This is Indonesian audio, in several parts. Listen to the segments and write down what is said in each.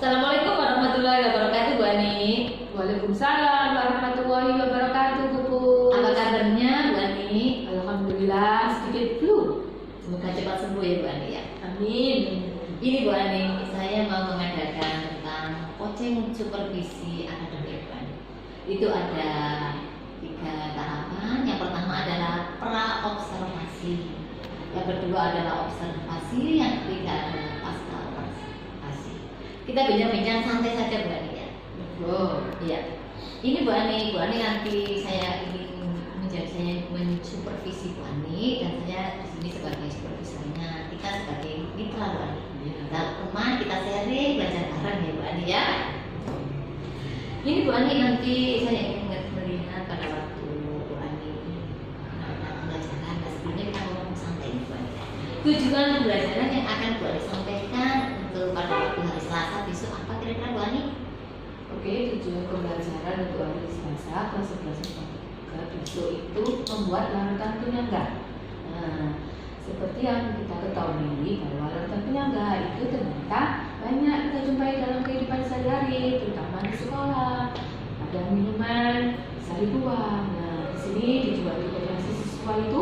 Assalamualaikum warahmatullahi wabarakatuh, Bu Ani. Waalaikumsalam warahmatullahi wabarakatuh, Bu. Apa kabarnya, Bu Ani? Alhamdulillah, sedikit flu. Semoga cepat sembuh ya, Bu Ani ya. Amin. Ini Bu Ani, saya mau mengadakan tentang coaching supervisi akademik, Bu Ani. Itu ada 3 tahapan. Yang pertama adalah pra-observasi. Yang kedua adalah observasi. Yang ketiga adalah pasca observasi. Kita bincang-bincang santai saja, Bu Ani ya. Oh, Iya. Ini Bu Ani nanti saya ingin saya mensupervisi Bu Ani dan saya di sini sebagai supervisornya, kita sebagai mitra Bu Ani. Kita teman, kita sharing, belajar bareng ya Bu Ani ya. Ini Bu Ani nanti saya ingin melihat pada waktu Bu Ani pembelajaran. Nah, sebelumnya kita ngomong santai ini Bu Ani. Tujuan pembelajaran yang akan Bu Ani sampaikan untuk pada waktu hari Selasa besok apa kira-kira Bu Ani? oke, tujuan pembelajaran untuk hari Selasa kelas 11 besok itu membuat larutan penyangga. Nah, seperti yang kita ketahui bahwa larutan penyangga itu ternyata banyak kita jumpai dalam kehidupan sehari-hari, terutama di sekolah. Ada minuman bisa dibuang. Nah, di sini dijual di koperasi siswa itu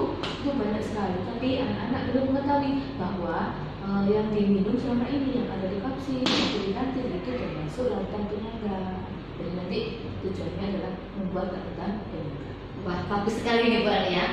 banyak sekali. Tapi anak-anak belum mengetahui bahwa yang diminum selama ini yang ada di kapsul, di kantin itu termasuk larutan penyangga. Jadi nanti tujuannya adalah membuat larutan penyangga. Wah, bagus sekali nih Bu Ani ya.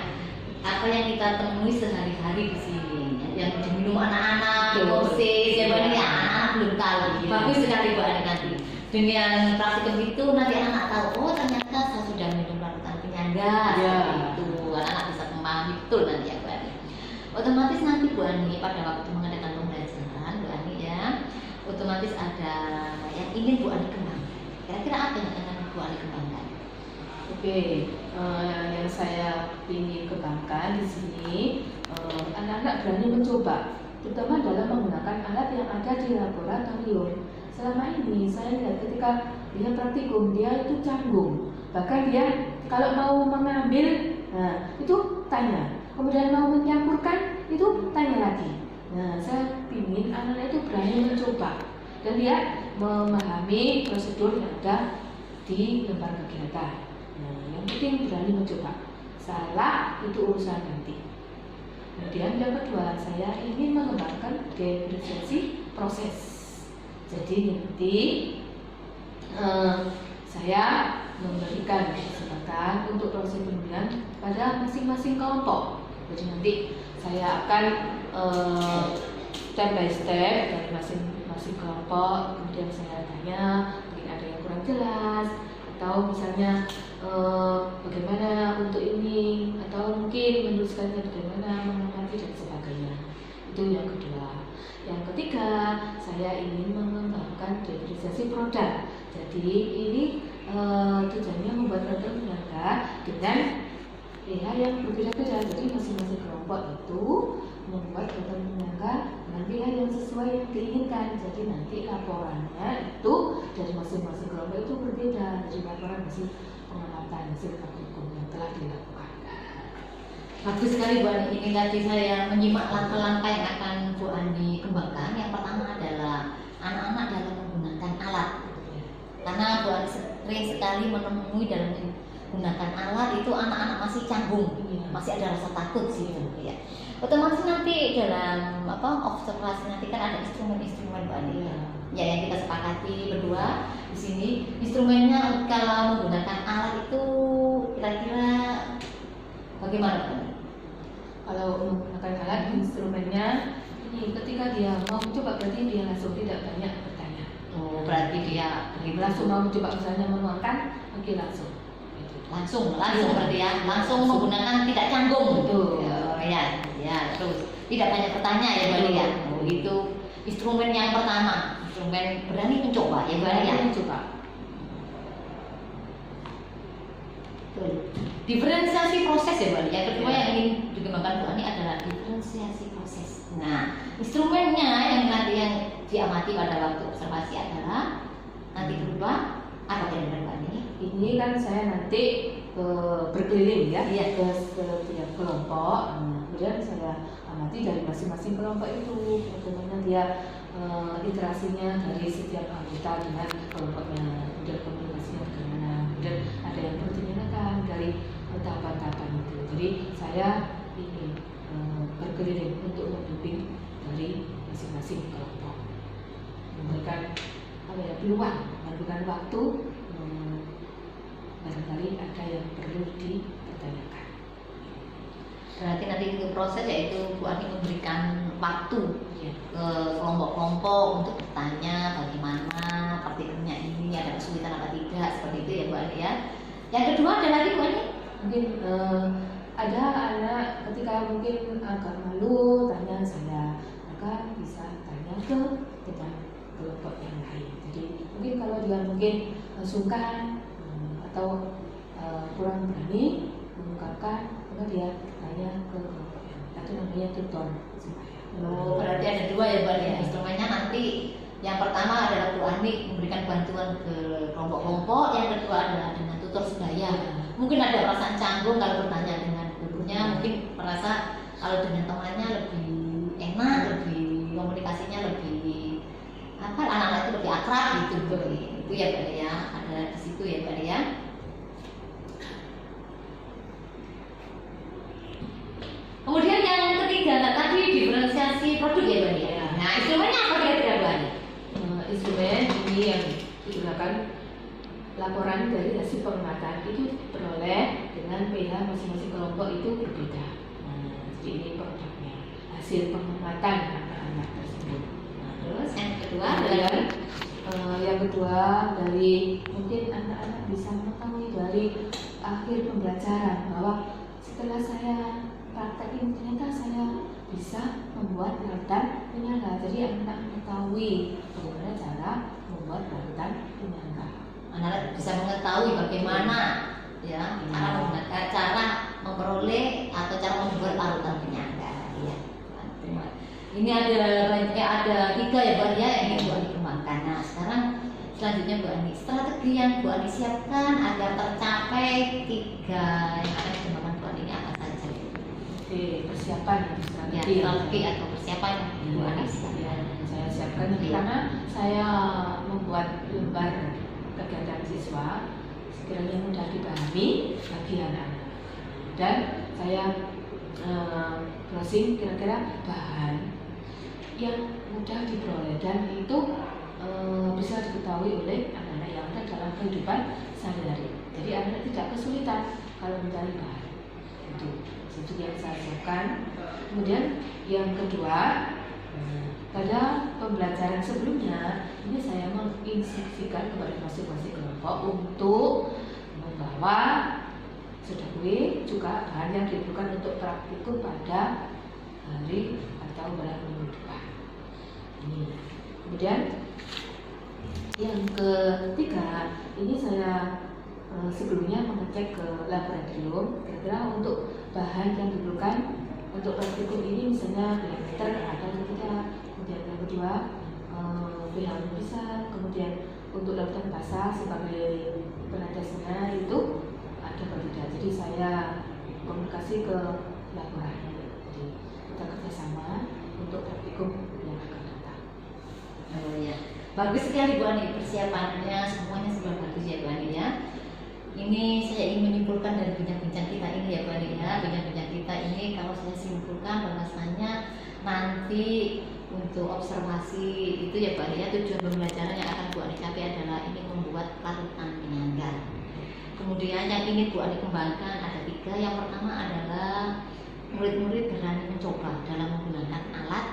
Apa yang kita temui sehari-hari di sini, yang diminum anak-anak, dosis, ya Bu Ani ya, anak-anak belum tahu. Iya. Bagus sekali Bu Ani nanti. Dengan praktikum itu nanti anak tahu, oh ternyata saya sudah minum larutan penyangga. Iya. Itu anak-anak bisa memahami betul nanti ya Bu Ani. Otomatis nanti Bu Ani pada waktu mengadakan pembelajaran Bu Ani ya, otomatis ada yang ingin Bu Ani kembangkan. Kira-kira apa yang akan Bu Ani kembangkan? Oke, yang saya ingin kembangkan di sini anak-anak berani mencoba, terutama dalam menggunakan alat yang ada di laboratorium. Selama ini saya lihat ketika dia praktikum dia itu canggung, bahkan dia kalau mau mengambil, nah itu tanya, kemudian mau mencampurkan itu tanya lagi. Nah, saya ingin anak-anak itu berani mencoba dan dia memahami prosedur yang ada di lembar kegiatan. Nah, yang penting berani mencoba. Salah itu urusan nanti. Kemudian yang kedua, saya ingin mengembangkan diferensiasi proses. Jadi nanti saya memberikan kesempatan untuk proses pemilihan pada masing-masing kelompok. Jadi nanti saya akan step by step dari masing-masing kelompok. Kemudian saya tanya, mungkin ada yang kurang jelas, atau misalnya bagaimana untuk ini, atau mungkin menuliskannya bagaimana, mengamati dan sebagainya. Itu yang kedua. Yang ketiga, saya ingin mengembangkan diferensiasi produk. Jadi ini tujuannya membuat produk penyangga dengan pH yang berbeda-beda. Jadi masing-masing kelompok itu membuat produk penyangga dengan pH yang sesuai yang diinginkan. Jadi nanti laporannya itu dari masing-masing kelompok itu berbeda. Jadi laporan hasil pengamatan hasil praktikum yang telah dilakukan. Bagus sekali Bu Ani. Ini tadi saya menyimak langkah-langkah yang akan Bu Ani kembangkan. Yang pertama adalah anak-anak dalam menggunakan alat. Karena Bu Ani sering sekali menemui dalam menggunakan alat itu anak-anak masih canggung, masih ada rasa takut sih ya. Otomatis nanti dalam observasi nanti kan ada instrumen-instrumen Bu Ani. Ya yang kita sepakati berdua di sini instrumennya kalau menggunakan alat itu kira-kira bagaimana Bu Ani? Kalau menggunakan alat instrumennya ini ketika dia mau mencoba berarti dia langsung tidak banyak bertanya. Oh, berarti dia Langsung mau mencoba misalnya menuangkan, oke langsung. langsung berarti ya, langsung menggunakan tidak canggung. Betul. Ya, terus tidak banyak bertanya ya Bu Ani ya. Oh, itu instrumen yang pertama, instrumen berani mencoba ya Bu Ani ya. Mencoba. Diferensiasi proses ya Bu Ani. Yang kedua yang ingin dikembangkan Bu Ani adalah diferensiasi proses. Nah, instrumennya yang nanti yang diamati pada waktu observasi adalah nanti berupa apa kira-kira Bu Ani? Ini kan saya nanti berkeliling ya, Iya. ke setiap kelompok. Kemudian saya amati dari masing-masing kelompok itu bagaimana dia interaksinya dari setiap anggota dengan kelompoknya, kemudian komunikasinya bagaimana, kemudian ada yang perlu dinyatakan dari tahapan-tahapan itu. Jadi saya ingin berkeliling untuk membimbing dari masing-masing kelompok, memberikan peluang, memberikan waktu, barangkali ada yang perlu dipertanyakan. Berarti nanti itu proses, yaitu Bu Ani memberikan waktu ke kelompok-kelompok untuk bertanya bagaimana partikelnya ini, ada kesulitan apa tidak, seperti itu ya Bu Ani ya. Yang kedua ada lagi Bu Ani? Mungkin ada anak ketika mungkin agak malu tanya saya, maka bisa tanya ke kelompok yang lain. Jadi mungkin kalau dia mungkin sungkan atau kurang berani mengungkapkan, maka dia tanya ke kelompok yang lain. Itu namanya tutor supaya. Oh, berarti ada dua ya Bu Ani. Instrumennya nanti yang pertama adalah Bu Ani memberikan bantuan ke kelompok-kelompok, yang kedua adalah dengan tutor sebaya. Mungkin ada perasaan canggung kalau bertanya dengan gurunya, mungkin merasa kalau dengan temannya lebih enak, lebih komunikasinya lebih apa, anak-anak itu lebih akrab gitu. Itu ya Bu Ani ya, ada di situ ya Bu Ani ya. Kemudian yang ketiga tadi diferensiasi produk ya Bu Ani ya. Nah, instrumennya apa kira-kira Bu Ani? Instrumen ini yang digunakan laporan dari hasil pengamatan itu diperoleh dengan pH masing-masing kelompok itu berbeda. Jadi ini produknya, hasil pengamatan anak-anak tersebut. Terus yang kedua yang kedua dari mungkin anak-anak bisa mengetahui dari akhir pembelajaran bahwa setelah saya praktekin ternyata saya bisa membuat larutan penyangga. Jadi anak-anak mengetahui bagaimana cara membuat larutan penyangga. Anak bisa mengetahui bagaimana ya cara memperoleh atau cara membuat larutan penyangga. Ya. Ini ada 3 ya Bu Ani ya, yang ingin Bu Ani kembangkan. Nah sekarang selanjutnya Bu Ani, strategi yang Bu Ani siapkan agar tercapai 3 yang akan dikembangkan Bu Ani ini apa saja? Oke, persiapan strategi. Ya, strategi atau persiapan Bu Ani siapkan. Saya siapkan karena saya membuat lembar kegiatan siswa sekiranya mudah dipahami bagi anak-anak, dan saya browsing kira-kira bahan yang mudah diperoleh dan itu bisa diketahui oleh anak-anak yang ada dalam kehidupan sehari-hari. Jadi anak-anak tidak kesulitan kalau mencari bahan. Itu yang saya siapkan. Kemudian yang kedua, pada pembelajaran sebelumnya ini saya menginstruksikan kepada masing-masing kelompok untuk membawa juga bahan yang dibutuhkan untuk praktikum pada hari atau beberapa minggu depan. Ini. Kemudian yang ketiga, ini saya sebelumnya mengecek ke laboratorium kira-kira untuk bahan yang diperlukan untuk praktikum ini, misalnya diameter ada atau tidak. Kemudian yang kedua, pH bisa, kemudian untuk larutan basah sebagai penetesnya itu ada atau tidak. Jadi saya komunikasi ke laboratorium. Jadi kita kerjasama untuk praktikum yang akan datang. Oh ya, bagus sekali Bu Ani, persiapannya semuanya sudah bagus ya Bu Ani ya. Ini saya ingin menyimpulkan dari bincang-bincang kita ini ya Bu Ani ya. Bincang-bincang kita ini kalau saya simpulkan bahwasanya nanti untuk observasi itu ya Bu Ani ya, tujuan pembelajaran yang akan Bu Ani capai adalah ingin membuat larutan penyangga. Kemudian yang ingin Bu Ani kembangkan ada 3. Yang pertama adalah murid-murid berani mencoba dalam menggunakan alat.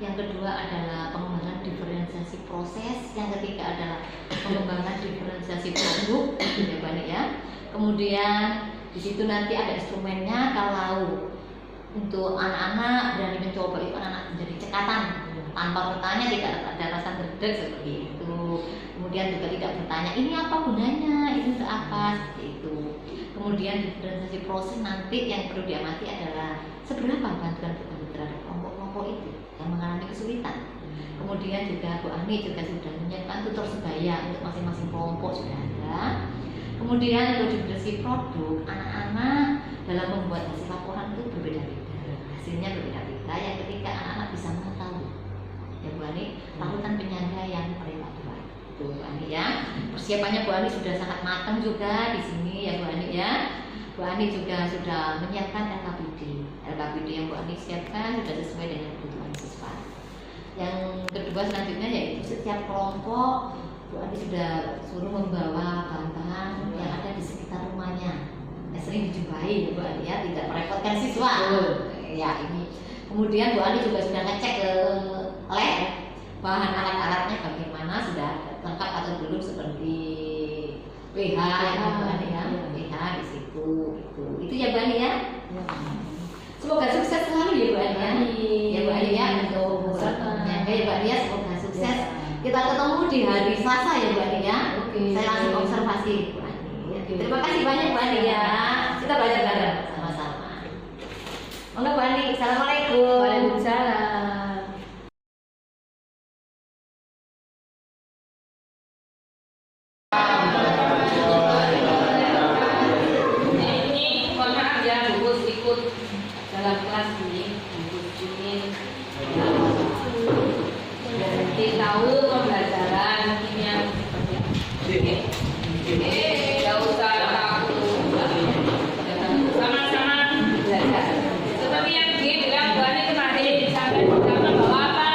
Yang kedua adalah pengembangan diferensiasi proses. Yang ketiga adalah pengembangan diferensiasi produk, ya Bu Ani ya. Kemudian di situ nanti ada instrumennya. Kalau untuk anak-anak berani mencoba itu anak-anak menjadi cekatan tanpa bertanya, tidak ada rasa gerdek seperti itu. Kemudian juga tidak bertanya ini apa gunanya, ini untuk apa, seperti itu. Kemudian diferensiasi proses nanti yang perlu diamati adalah seberapa bantuan terhadap kelompok-kelompok itu yang mengalami kesulitan. Kemudian juga Bu Ani juga sudah menyiapkan tutor sebaya untuk masing-masing kelompok sudah ada. Kemudian untuk diferensiasi produk, anak-anak dalam membuat hasil laporan itu berbeda-beda, hasilnya berbeda-beda. Yang ketiga anak-anak bisa mengetahui ya Bu Ani persiapannya Bu Ani sudah sangat matang juga di sini ya Bu Ani ya. Bu Ani juga sudah menyiapkan LKPD. LKPD yang Bu Ani siapkan sudah sesuai dengan kebutuhan siswa. Yang kedua selanjutnya yaitu setiap kelompok Bu Ani sudah suruh membawa bahan-bahan yang ada di sekitar rumahnya. Sering dijumpai ya Bu Ani ya, tidak merepotkan siswa. Ya ini. Kemudian Bu Ani juga sudah ngecek ke lab bahan alat-alatnya bagaimana, sudah lengkap atau belum, seperti pH ya Bu Ani ya, pH di situ itu ya Bu Ani ya. Semoga sukses selalu ya Bu Ani ya. Ya Bu Ani ya, untuk penyangga ya Bu Ani ya, semoga sukses. Kita ketemu di hari Selasa ya Bu Ani ya. Saya langsung observasi Bu Ani. Terima kasih banyak Bu Ani ya. Kita belajar bareng sama-sama. Monggo Bu Ani, assalamualaikum. Waalaikumsalam. Ini mohon maaf ya, Bu ikut dalam kelas ini, Bu ingin nanti tahu pembelajaran ini yang tidak usah takut, sama-sama belajar. Seperti yang dibilang Bu Ani kemarin, sampai pertama bawa apa?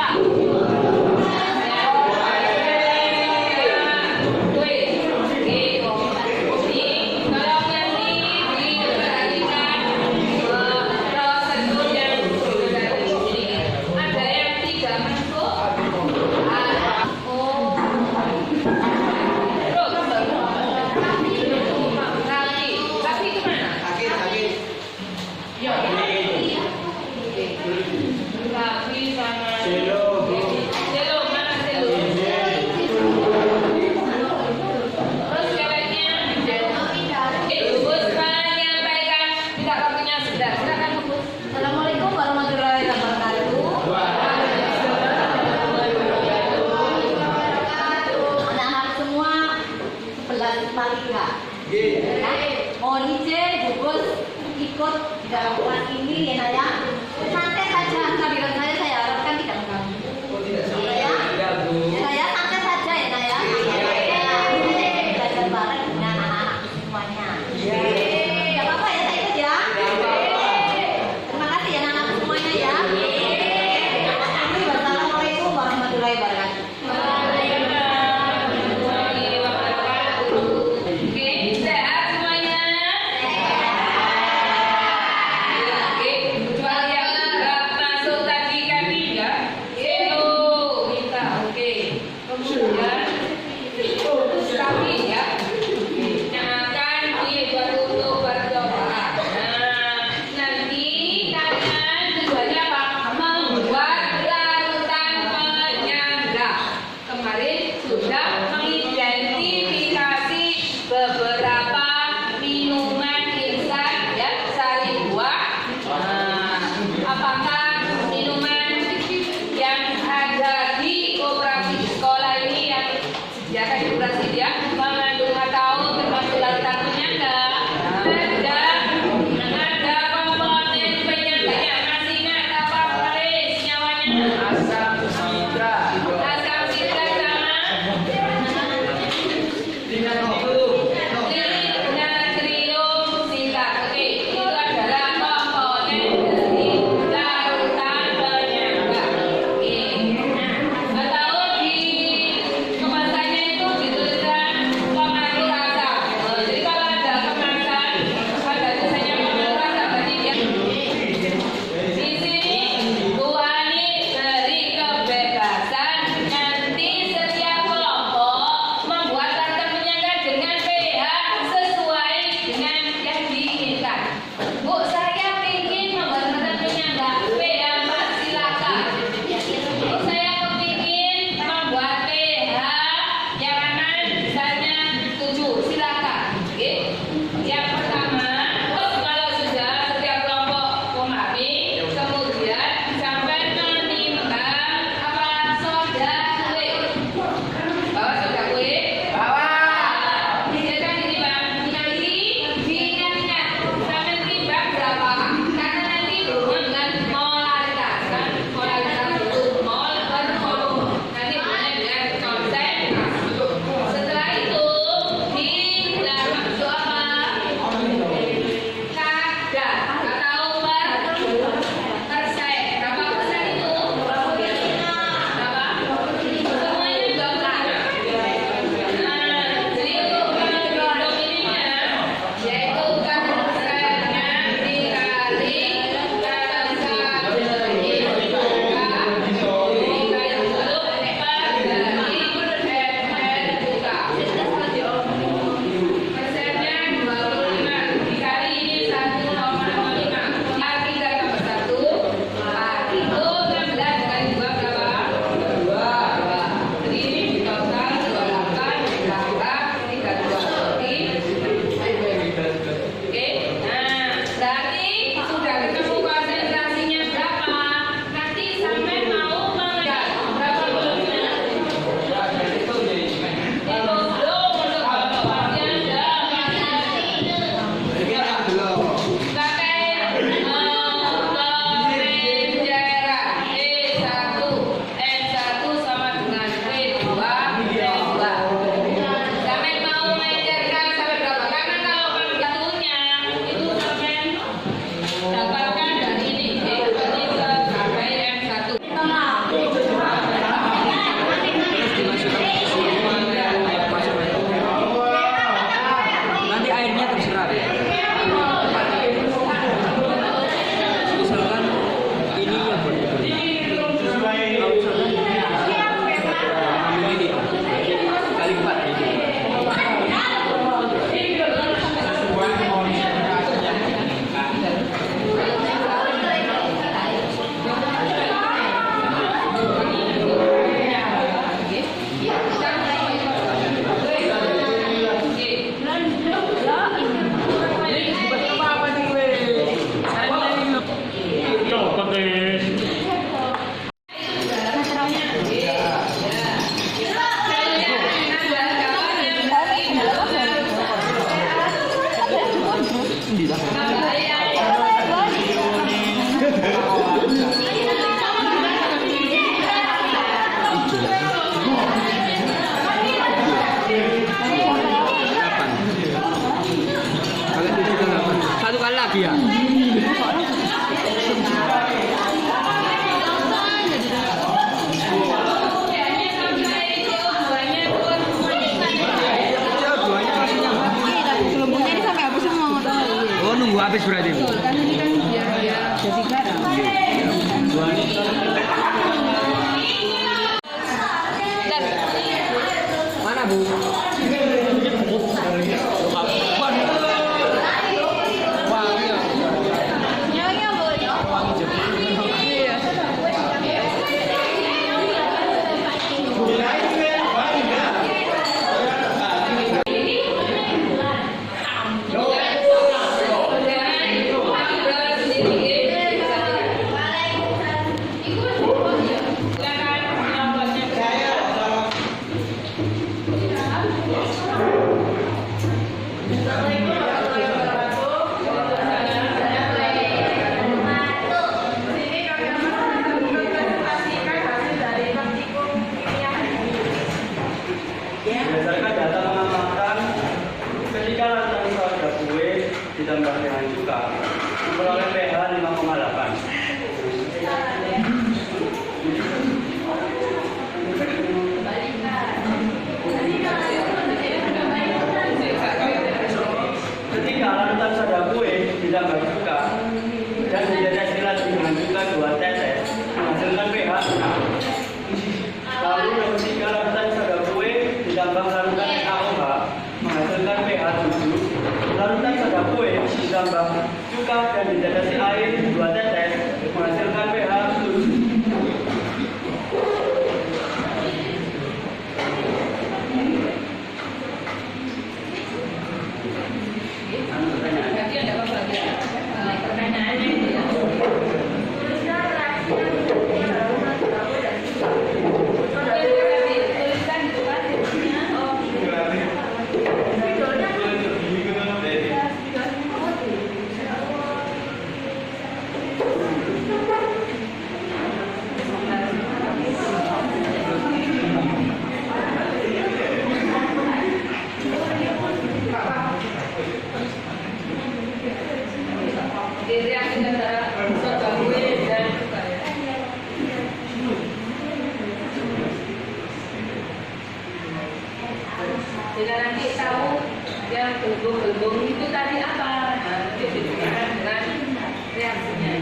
gelembung itu tadi apa? Nah, nanti dibedakan dengan reaksinya.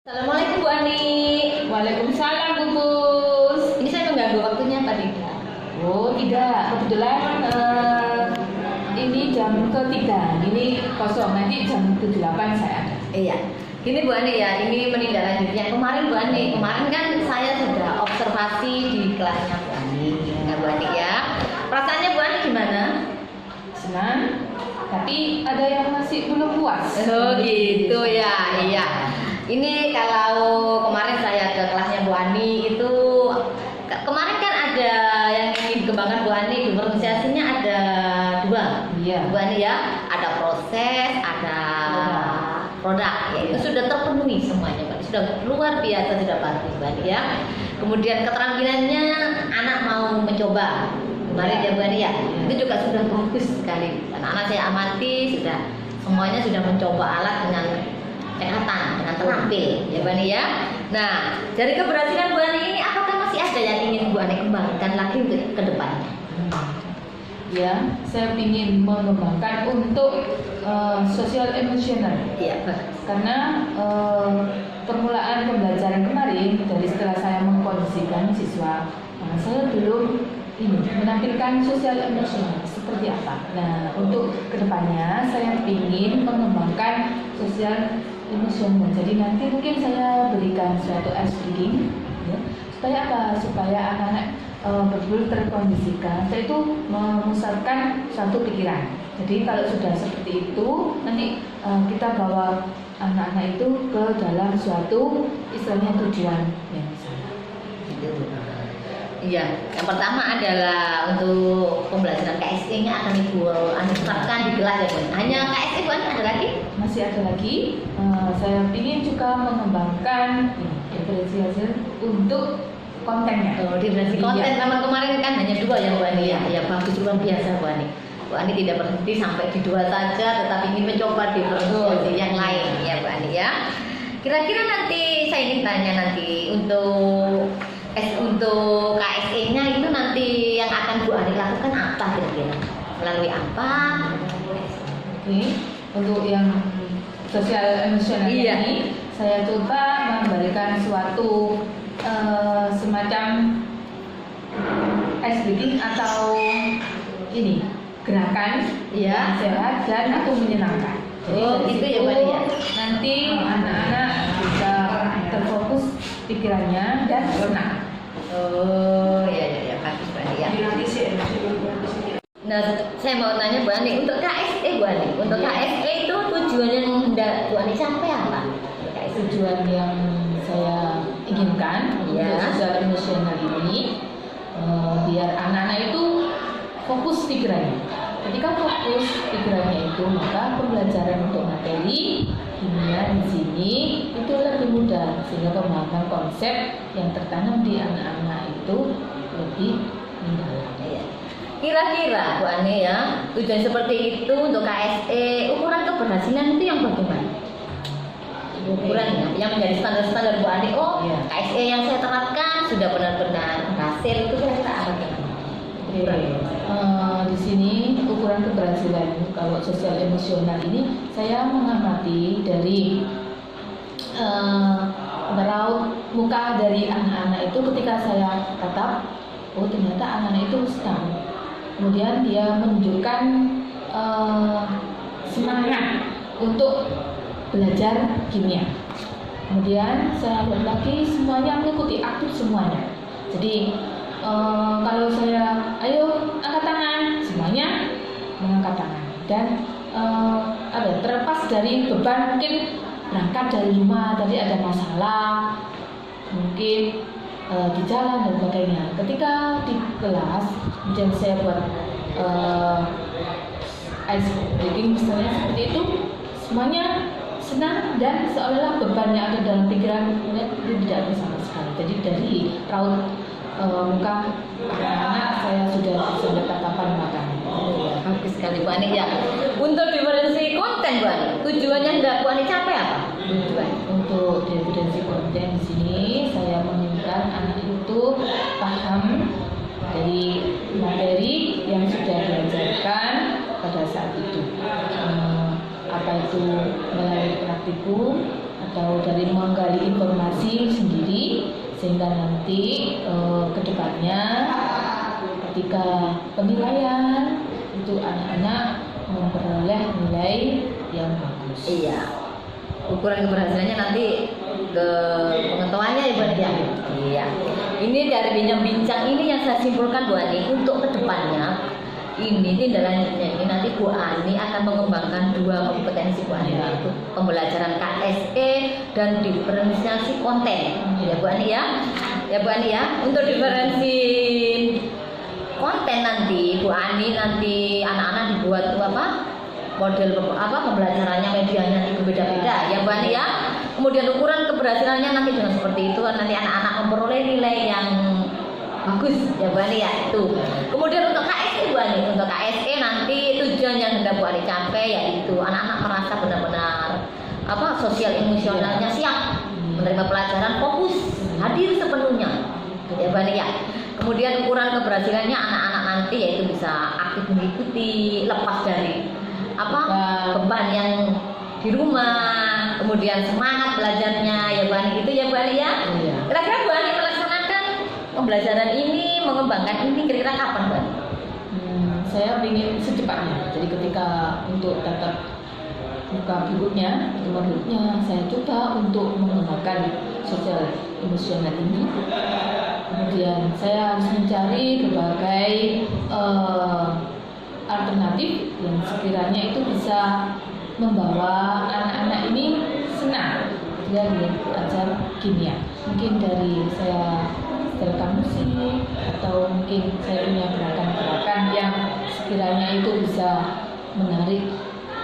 Assalamualaikum Bu Ani. Waalaikumsalam Bu Bus. Ini saya mengganggu waktunya Pak Dinda. Oh tidak, kebetulan ini jam ketiga, ini kosong, nanti jam 7.8 saya ada. Iya. Gini Bu Ani ya, ini menindaklanjuti yang kemarin Bu Ani. Kemarin kan saya sudah observasi di kelasnya Bu Ani. Nah Bu Ani ya. Perasaannya Bu Ani gimana? Senang, tapi ada yang masih belum puas. Oh gitu ya, iya. Ini kalau kemarin saya ke kelasnya Bu Ani itu kemarin kan ada yang ingin dikembangkan Bu Ani, diferensiasinya ada dua. Iya. Bu Ani ya, ada proses, ada produk. Ya, itu sudah terpenuhi semuanya Pak. Sudah luar biasa, sudah bagus Bu Ani ya. Kemudian keterampilannya anak mau mencoba. Kemarin ya Bu Ani ya. Itu juga sudah bagus sekali. Anak-anak saya amati sudah semuanya sudah mencoba alat dengan kesehatan, dengan terampil ya Bu Ani ya. Nah, dari keberhasilan Bu Ani ini apakah masih ada yang ingin Bu Ani kembangkan lagi untuk ke depannya? Ya, saya ingin mengembangkan untuk sosial emosional. Iya, Karena permulaan pembelajaran kemarin dari setelah saya mengkondisikan siswa, saya belum ini menampilkan sosial emosional seperti apa. Nah, untuk kedepannya saya ingin mengembangkan sosial emosional. Jadi nanti mungkin saya berikan suatu ice breaking, ya, supaya apa? Supaya anak-anak betul terkondisikan, yaitu memusatkan suatu pikiran. Jadi kalau sudah seperti itu, nanti kita bawa anak-anak itu ke dalam suatu istilahnya tujuan yang sama. Iya, yang pertama adalah untuk pembelajaran KSE-nya akan Ibu Ani terapkan di kelas ya Bu. Hanya KSE Bu Ani, ada lagi? Masih ada lagi. Saya ingin juga mengembangkan diferensiasi untuk kontennya. Oh, diferensi konten. Memang kemarin kan hanya dua ya Bu Ani ya. Ya bagus, luar biasa Bu Ani. Bu Ani tidak berhenti sampai di dua saja, tetapi ingin mencoba diferensiasi yang lain ya Bu Ani ya. Kira-kira nanti saya ingin tanya nanti untuk KSE-nya itu nanti yang akan Bu Ani lakukan apa kira-kira? Melalui apa? Oke. Untuk yang sosial emosional Iya. ini, saya coba memberikan suatu semacam ice breaking atau ini gerakan Iya. yang sehat dan itu menyenangkan. Jadi Oh, dari gitu ya, situ Mbak ya? nanti anak-anak bisa terfokus pikirannya dan senang. Oh, ya, bagus Mbak ya. Nah, saya mau tanya Bu Ani, untuk KSE Bu Ani, untuk Iya. KSE itu tujuan yang hendak Bu Ani capai apa? KSE. Tujuan yang saya inginkan Iya. untuk sosial emosional ini biar anak-anak itu fokus pikirannya. Ketika fokus pikirannya itu, maka pembelajaran untuk materi kimia di sini itu lebih mudah, sehingga pemahaman konsep yang tertanam di anak-anak itu lebih mendalam. Iya. Kira-kira Bu Ani ya, tujuan seperti itu untuk KSE, ukuran keberhasilan itu yang bagaimana? Ukuran yang menjadi standar-standar Bu Ani, oh Iya. KSE yang saya terapkan sudah benar-benar berhasil, itu kira-kira apa gimana? Di sini ukuran keberhasilan kalau sosial emosional ini saya mengamati dari meraut muka dari anak-anak itu ketika saya tatap, oh ternyata anak-anak itu senang. Kemudian dia menunjukkan semangat untuk belajar kimia. Kemudian saya lihat lagi semuanya mengikuti aktif semuanya. Jadi kalau saya ayo angkat tangan, semuanya mengangkat tangan. Dan terlepas dari beban, mungkin berangkat dari rumah tadi ada masalah, mungkin di jalan dan sebagainya. Ketika di kelas, kemudian saya buat ice breaking misalnya seperti itu, semuanya senang dan seolah-olah beban yang ada dalam pikiran itu tidak ada sama sekali. Jadi dari raut muka anak saya sudah bisa tatapan matanya. Bagus sekali Bu Ani ya. Untuk diferensi konten Bu Ani, tujuannya hendak Bu Ani capai apa? Tujuan. Untuk diferensi konten di sini saya menginginkan anak itu paham dari materi yang sudah diajarkan pada saat itu. Apa itu melalui praktikum atau dari menggali informasi sendiri, sehingga nanti kedepannya ketika penilaian itu anak-anak memperoleh nilai yang bagus. Iya. Ukuran keberhasilannya nanti ke pengetahuannya ya Bu Ani ya. Iya. Ini dari bincang-bincang ini yang saya simpulkan Bu Ani, untuk kedepannya ini tindak lanjutnya ini nanti Bu Ani akan mengembangkan dua kompetensi Bu Ani, yaitu pembelajaran KSE dan diferensiasi konten. Ya Bu Ani ya. Ya Bu Ani ya. Untuk diferensi konten nanti Bu Ani nanti anak-anak dibuat model pembelajarannya, medianya itu beda-beda ya Bu Ani ya. Kemudian ukuran keberhasilannya nanti dengan seperti itu, nanti anak-anak memperoleh nilai yang bagus ya Bu Ani ya itu. Kemudian untuk KSE Bu Ani, untuk KSE nanti tujuan yang hendak Bu Ani capai yaitu anak-anak merasa benar-benar sosial emosionalnya siap menerima pelajaran, fokus, hadir sepenuhnya ya Bu Ani ya. Kemudian ukuran keberhasilannya anak-anak nanti yaitu bisa aktif mengikuti, lepas dari beban yang di rumah, kemudian semangat belajarnya ya Bu Ani gitu ya Bu Ani ya. Iya. Kira-kira Bu Ani melaksanakan pembelajaran ini, mengembangkan ini kira-kira kapan Bu Ani? Saya ingin secepatnya. Jadi ketika untuk tatap muka berikutnya, pertemuan berikutnya, saya coba untuk mengembangkan sosial emosional ini. Kemudian saya harus mencari berbagai alternatif yang sekiranya itu bisa membawa anak-anak ini senang dia belajar kimia. Mungkin dari saya setelkan musik atau mungkin saya punya gerakan-gerakan yang sekiranya itu bisa menarik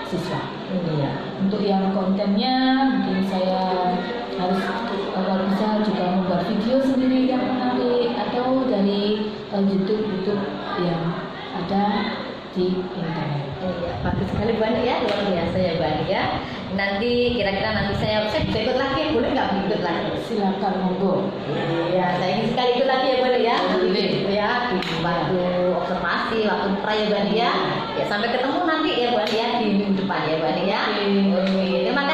siswa. Untuk yang kontennya mungkin saya harus kalau bisa juga membuat video sendiri yang menarik atau dari YouTube yang ada di internet. Iya, bagus sekali Bu Ani ya, luar biasa ya Bu Ani ya. Nanti kira-kira nanti saya bisa ikut lagi, boleh nggak ikut lagi? Silakan monggo. Iya, saya ingin sekali ikut lagi ya Bu Ani ya. Boleh. Ya, di waktu observasi, waktu pra ya Bu Ani ya. Ya sampai ketemu nanti ya Bu Ani ya di minggu depan ya Bu Ani ya. Oke. Oke, terima